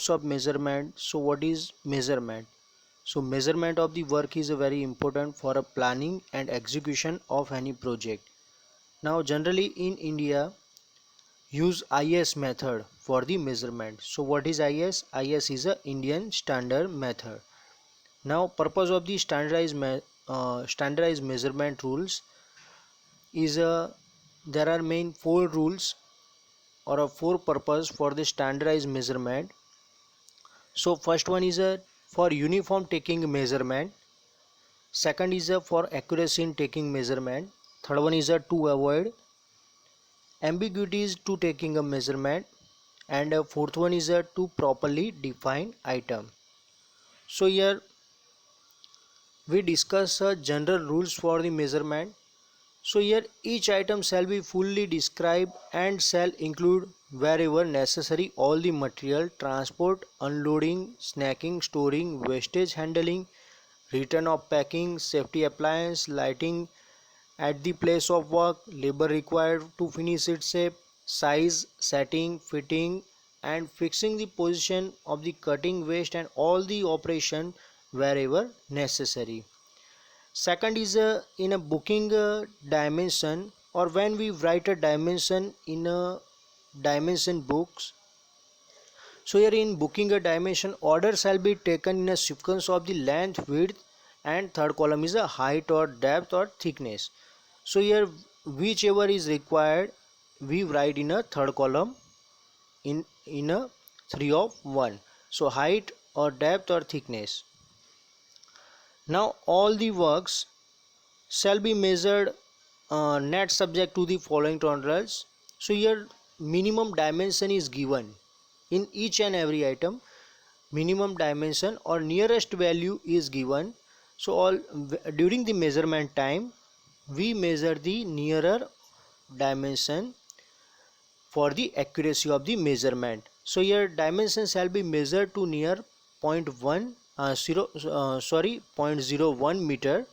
of measurement. So what is measurement? So measurement of the work is very important for a planning and execution of any project. Now generally in India use IS method for the measurement. So what is IS? IS is a Indian standard method. Now purpose of the standardized measurement rules is there are main four rules or a four purpose for the standardized measurement. So first one is for uniform taking measurement. Second is for accuracy in taking measurement. Third one is to avoid ambiguities to taking a measurement. And fourth one is to properly define item. So here we discuss general rules for the measurement. So here each item shall be fully described and shall include wherever necessary all the material, transport, unloading, snacking, storing, wastage handling, return of packing, safety appliance, lighting at the place of work, labor required to finish its shape, size, setting, fitting and fixing the position of the cutting waste and all the operation wherever necessary. Second is in a booking dimension, or when we write a dimension in a dimension books. So here in booking a dimension, order shall be taken in a sequence of the length, width and third column is a height or depth or thickness. So here whichever is required we write in a third column in a 3 of 1. So height or depth or thickness. Now all the works shall be measured net subject to the following tolerances. So here minimum dimension is given in each and every item. Minimum dimension or nearest value is given. So all during the measurement time we measure the nearer dimension for the accuracy of the measurement. So here dimension shall be measured to near 0.01 meter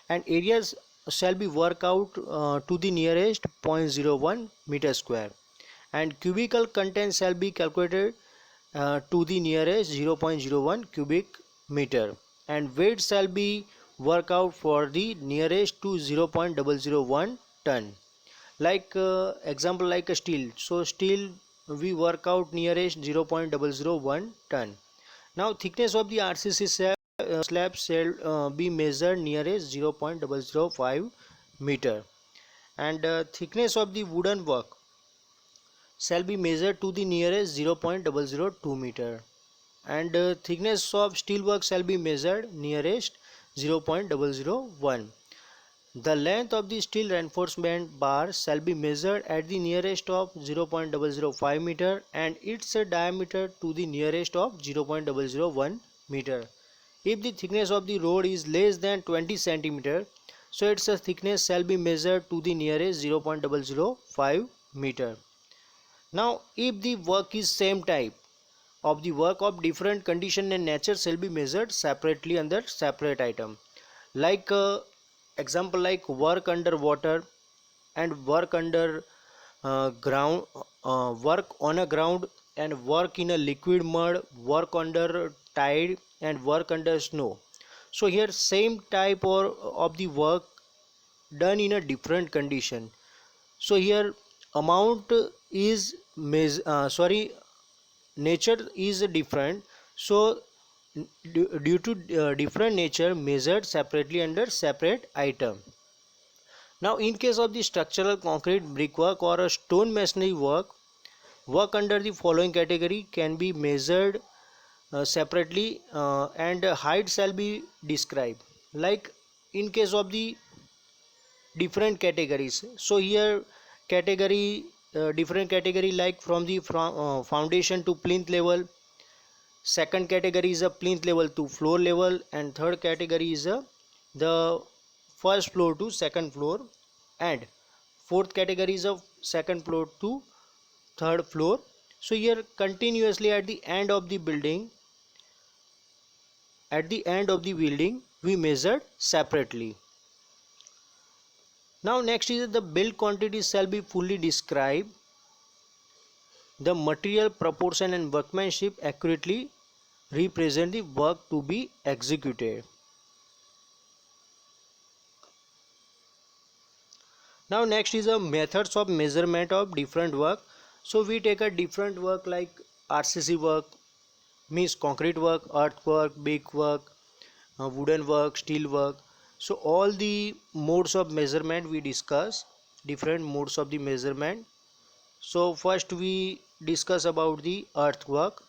and areas shall be worked out to the nearest 0.01 meter square and cubical content shall be calculated to the nearest 0.01 cubic meter and weight shall be worked out for the nearest to 0.001 ton. Like example like a steel. So steel we work out nearest 0.001 ton. Now thickness of the RCC slab shall be measured nearest 0.005 meter and thickness of the wooden work shall be measured to the nearest 0.002 meter and thickness of steel work shall be measured nearest 0.001. The length of the steel reinforcement bar shall be measured at the nearest of 0.005 meter and its diameter to the nearest of 0.001 meter. If the thickness of the rod is less than 20 cm, so its thickness shall be measured to the nearest 0.005 meter. Now if the work is same type of the work of different condition and nature shall be measured separately under separate item. Like example like work under water and work under ground, work on a ground and work in a liquid mud, work under tide and work under snow. So here same type or of the work done in a different condition. So here amount is nature is different. So due to different nature measured separately under separate item. Now in case of the structural concrete brickwork or a stone masonry work, work under the following category can be measured separately and height shall be described. Like in case of the different categories, so here category different category like from the foundation to plinth level. Second category is a plinth level to floor level and third category is the first floor to second floor and fourth category is of second floor to third floor. So here continuously at the end of the building we measured separately. Now next is the build quantity shall be fully described The material, proportion and workmanship accurately represent the work to be executed. Now next is a methods of measurement of different work. So we take a different work like RCC work, means concrete work, earth work, brick work, wooden work, steel work. So all the modes of measurement we discuss, different modes of the measurement. So first we discuss about the earthwork.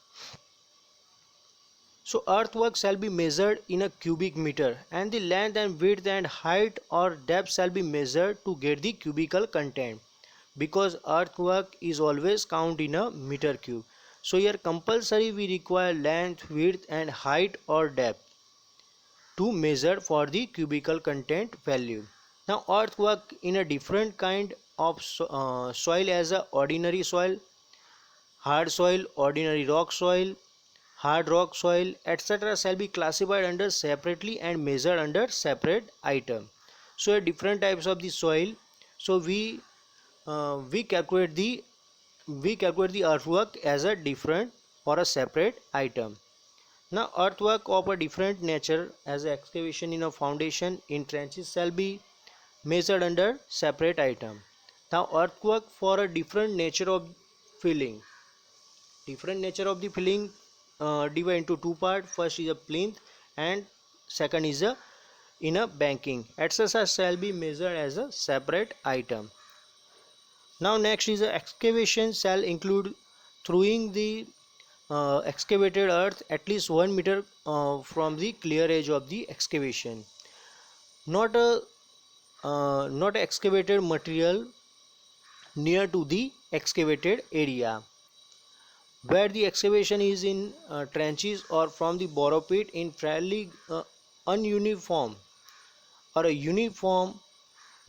So earthwork shall be measured in a cubic meter, and the length and width and height or depth shall be measured to get the cubical content, because earthwork is always count in a meter cube. So here compulsory we require length, width and height or depth to measure for the cubical content value. Now earthwork in a different kind of soil as a ordinary soil, hard soil, ordinary rock soil, hard rock soil, etc. shall be classified under separately and measured under separate item. So different types of the soil. So we calculate the earthwork as a different or a separate item. Now earthwork of a different nature as excavation in a foundation in trenches shall be measured under separate item. Now earthwork for a different nature of filling. Different nature of the filling divide into two parts. First is a plinth and second is a in a banking. Etc. shall be measured as a separate item. Now next is a excavation shall include throwing the excavated earth at least 1 meter from the clear edge of the excavation. Not a not excavated material near to the excavated area. Where the excavation is in trenches or from the borrow pit in fairly ununiform or a uniform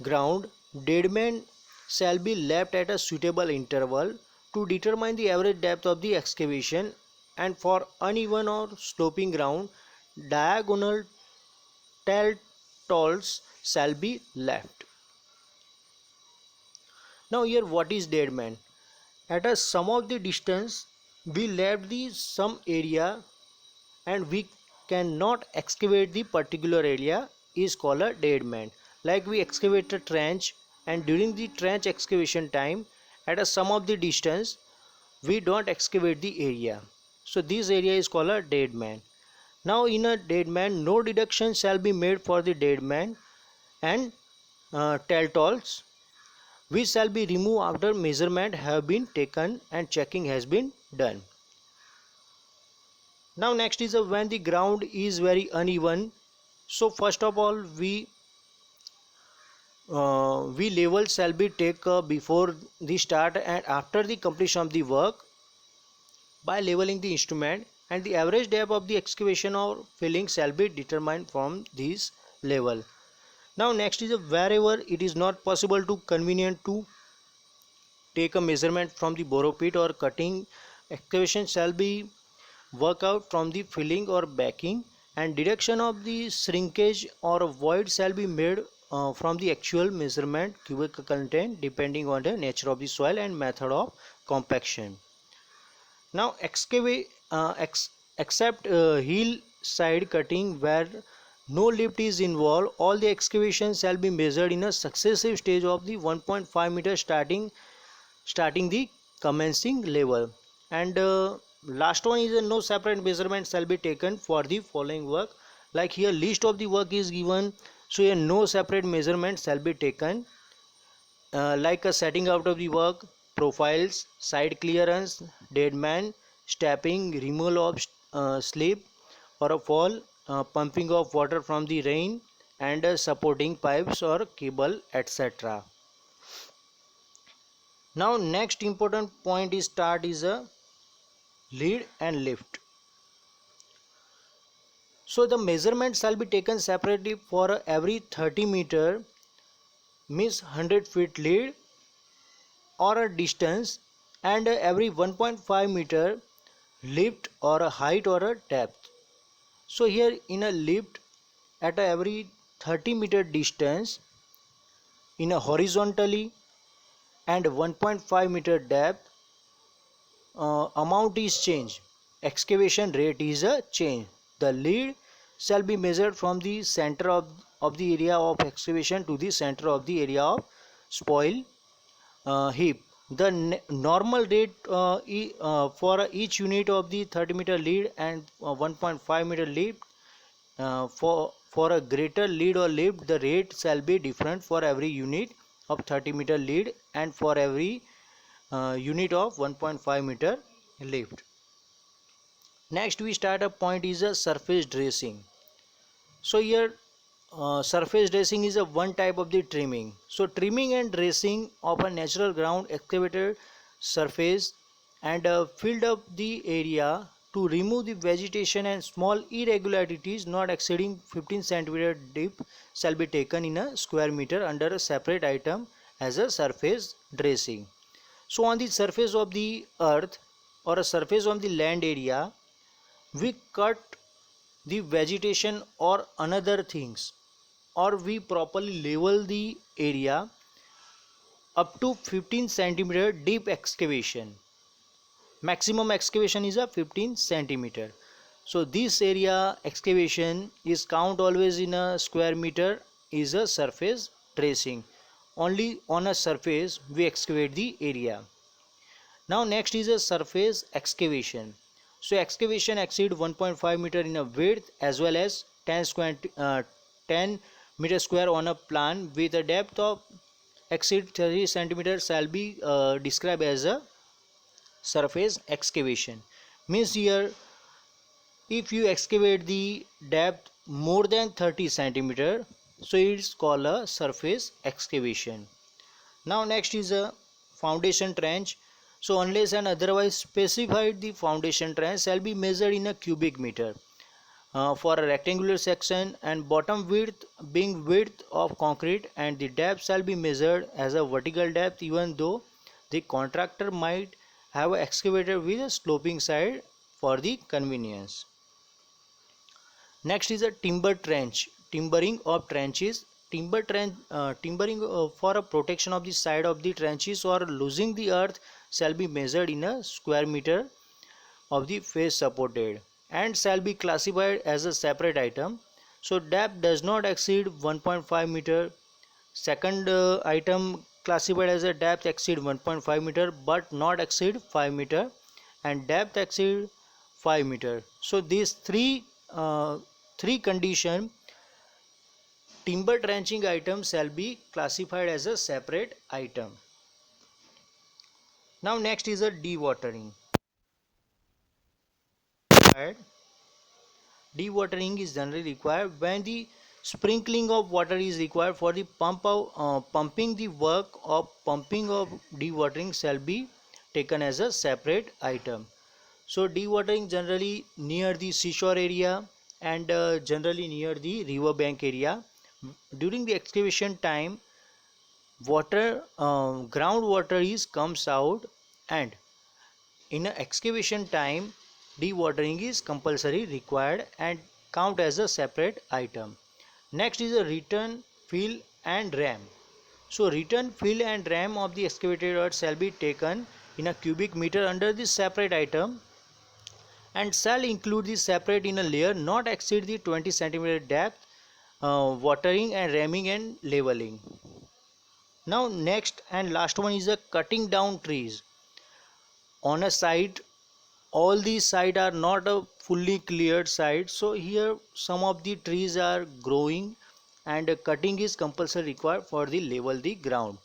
ground, dead men shall be left at a suitable interval to determine the average depth of the excavation, and for uneven or sloping ground, diagonal tall shall be left. Now here what is dead man? At a sum of the distance we left the some area and we cannot excavate the particular area is called a dead man. Like we excavate a trench and during the trench excavation time at a sum of the distance we don't excavate the area. So this area is called a dead man. Now in a dead man no deduction shall be made for the dead man and telltales which shall be removed after measurement have been taken and checking has been done. Now next is when the ground is very uneven. So first of all we level shall be take before the start and after the completion of the work by leveling the instrument, and the average depth of the excavation or filling shall be determined from this level. Now next is wherever it is not possible to convenient to take a measurement from the borrow pit or cutting, excavation shall be work out from the filling or backing, and deduction of the shrinkage or void shall be made from the actual measurement cubic content depending on the nature of the soil and method of compaction. Now except hillside cutting where no lift is involved, all the excavations shall be measured in a successive stage of the 1.5 meter starting the commencing level. And last one is no separate measurement shall be taken for the following work. Like here list of the work is given, so here no separate measurement shall be taken, like a setting out of the work, profiles, side clearance, dead man, stepping, removal of slip or a fall, pumping of water from the rain, and supporting pipes or cable, etc. Now next important point is start is a lead and lift. So the measurement shall be taken separately for every 30 meter, means 100 feet lead or a distance, and every 1.5 meter lift or a height or a depth. So here in a lift at every 30-meter distance in a horizontally and 1.5 meter depth amount is changed. Excavation rate is a change. The lead shall be measured from the center of the area of excavation to the center of the area of spoil heap. The normal rate for each unit of the 30-meter lead and 1.5-meter lead, for a greater lead or lift, the rate shall be different for every unit of 30-meter lead and for every unit of 1.5-meter lift. Next we start a point is a surface dressing. So here surface dressing is a one type of the trimming. So trimming and dressing of a natural ground excavated surface and filled up the area to remove the vegetation and small irregularities not exceeding 15 centimeter deep shall be taken in a square meter under a separate item as a surface dressing. So on the surface of the earth or a surface on the land area, we cut the vegetation or another things, or we properly level the area up to 15 centimeter deep excavation. Maximum excavation is a 15 centimeter. So this area excavation is count always in a square meter is a surface tracing. Only on a surface we excavate the area. Now next is a surface excavation. So excavation exceed 1.5 meter in a width as well as 10 meter square on a plan with a depth of exceed 30 centimeters shall be described as a surface excavation. Means here if you excavate the depth more than 30 centimeter, so it's called a surface excavation. Now next is a foundation trench. So unless and otherwise specified, the foundation trench shall be measured in a cubic meter for a rectangular section, and bottom width being width of concrete, and the depth shall be measured as a vertical depth even though the contractor might have excavated with a sloping side for the convenience. Next is a timber trench, timbering of trenches. Timbering for a protection of the side of the trenches or losing the earth shall be measured in a square meter of the face supported and shall be classified as a separate item. So depth does not exceed 1.5 meter. Second item classified as a depth exceed 1.5 meter but not exceed 5 meter, and depth exceed 5 meter. So these three condition timber trenching item shall be classified as a separate item. Now next is a dewatering. Dewatering is generally required when the sprinkling of water is required for the pumping. The work of pumping of dewatering shall be taken as a separate item. So dewatering generally near the seashore area and generally near the river bank area. During the excavation time, groundwater is comes out, and in a excavation time dewatering is compulsory required and count as a separate item. Next is a return, fill and ram. So return, fill and ram of the excavated earth shall be taken in a cubic meter under this separate item and shall include the separate in a layer not exceed the 20 centimeter depth, watering and ramming and leveling. Now next and last one is a cutting down trees. On a site, all these sites are not a fully cleared site, so here some of the trees are growing and cutting is compulsory required for the level the ground.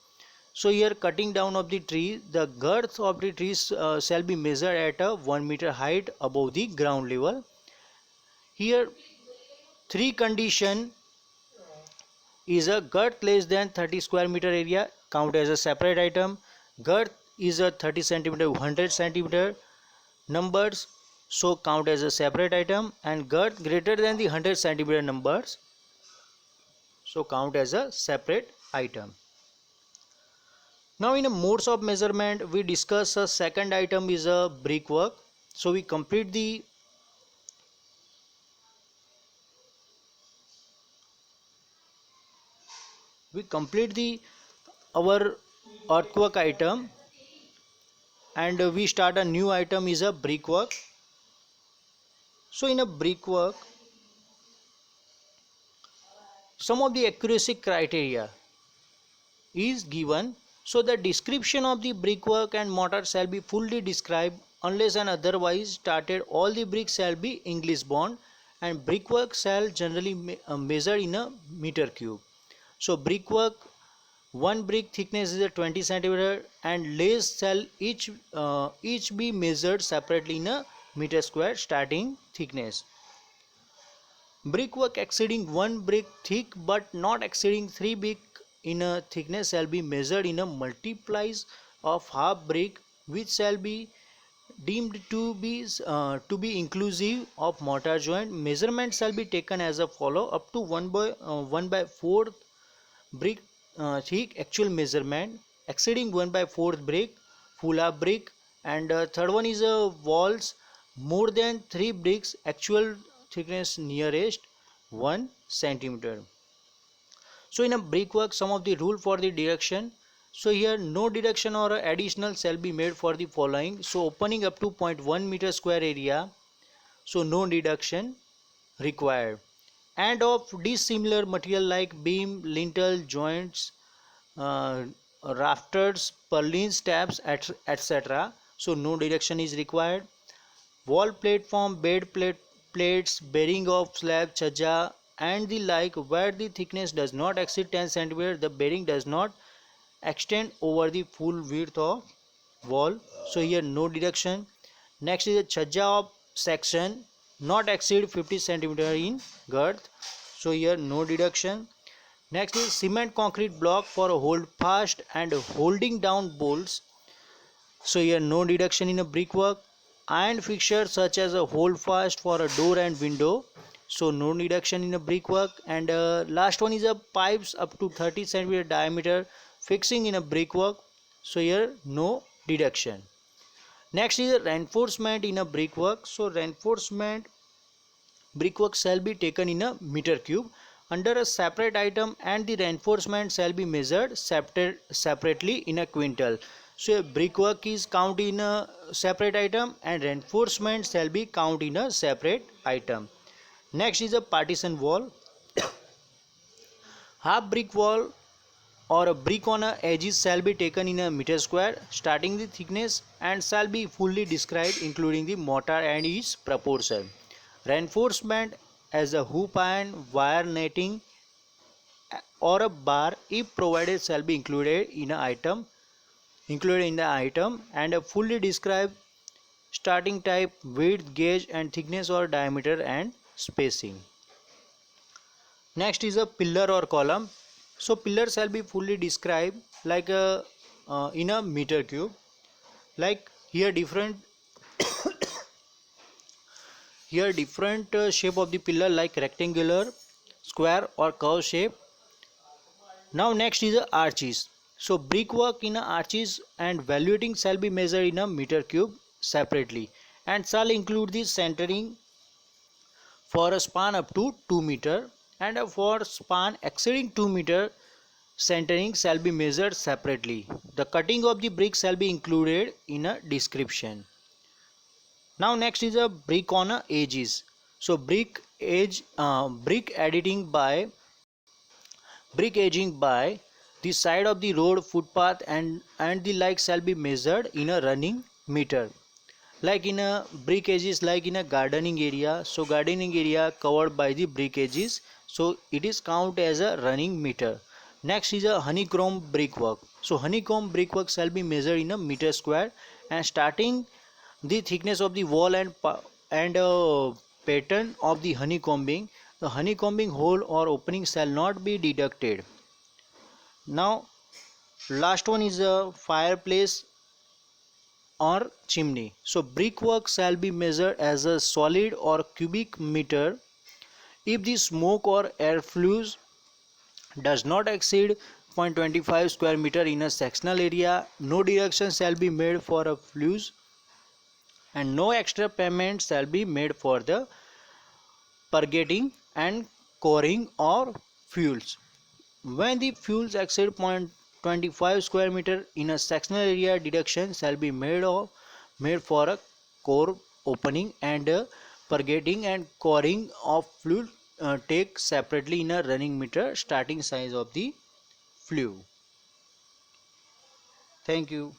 So here cutting down of the tree, the girth of the trees shall be measured at a 1 meter height above the ground level. Here three condition is a girth less than 30 square meter area count as a separate item. Girth is a 30 centimeter 100 centimeter numbers, so count as a separate item, and girth greater than the 100 centimeter numbers, so count as a separate item. Now in a modes of measurement we discuss a second item is a brickwork. So we complete the our earthwork item and we start a new item is a brickwork. So in a brickwork, some of the accuracy criteria is given. So the description of the brickwork and mortar shall be fully described unless and otherwise started. All the bricks shall be English bond, and brickwork shall generally measure in a meter cube. So brickwork, one brick thickness is a 20 centimeter, and layers shall each be measured separately in a meter square starting thickness. Brickwork exceeding one brick thick but not exceeding 3 brick in a thickness shall be measured in a multiplies of half brick, which shall be deemed to be inclusive of mortar joint. Measurement shall be taken as a follow: up to 1/4 brick thick actual measurement, exceeding 1/4 brick full half brick, and third one is walls more than 3 bricks actual thickness nearest 1 centimeter. So in a brickwork, some of the rule for the deduction. So here no deduction or additional shall be made for the following. So opening up to 0.1 meter square area, so no deduction required. And of dissimilar material like beam, lintel, joints, uh, rafters, purlins, tabs, etc. So no deduction is required. Wall platform, plates, bearing of slab, chhaja, and the like, where the thickness does not exceed 10 cm, the bearing does not extend over the full width of wall. So here no deduction. Next is a chhaja of section not exceed 50 cm in girth. So here no deduction. Next is cement concrete block for hold fast and holding down bolts. So here no deduction in a brickwork. Iron fixtures such as a hold fast for a door and window. So no deduction in a brickwork. And last one is a pipes up to 30 cm diameter fixing in a brickwork. So here no deduction. Next is a reinforcement in a brickwork. So reinforcement brickwork shall be taken in a meter cube under a separate item, and the reinforcement shall be measured separately in a quintal. So brickwork is count in a separate item and reinforcement shall be count in a separate item. Next is a partition wall. Half brick wall or a brick on a edges shall be taken in a meter square starting the thickness and shall be fully described including the mortar and its proportion. Reinforcement as a hoop iron, wire netting, or a bar if provided shall be included in the item, and a fully described starting type, width, gauge, and thickness or diameter and spacing. Next is a pillar or column. So pillar shall be fully described like in a meter cube. Like here different shape of the pillar like rectangular, square, or curve shape. Now next is arches. So brickwork in arches and valuating shall be measured in a meter cube separately and shall include the centering for a span up to 2 meter, and for span exceeding 2 meter centering shall be measured separately. The cutting of the brick shall be included in a description. Now next is a brick on edges. So brick edging by the side of the road, footpath, and the like shall be measured in a running meter. Like in a brick edges, like in a gardening area, so gardening area covered by the brick edges, so it is count as a running meter. Next is a honeycomb brickwork. So honeycomb brickwork shall be measured in a meter square and starting the thickness of the wall and pattern of the honeycombing. The honeycombing hole or opening shall not be deducted. Now last one is a fireplace or chimney. So brickwork shall be measured as a solid or cubic meter if the smoke or air flues does not exceed 0.25 square meter in a sectional area. No deduction shall be made for a flues, and no extra payment shall be made for the purgating and coring or fuels. When the fuels exceed 25 square meter in a sectional area deduction shall be made for a core opening and purgating and coring of fluid take separately in a running meter starting size of the flue. Thank you.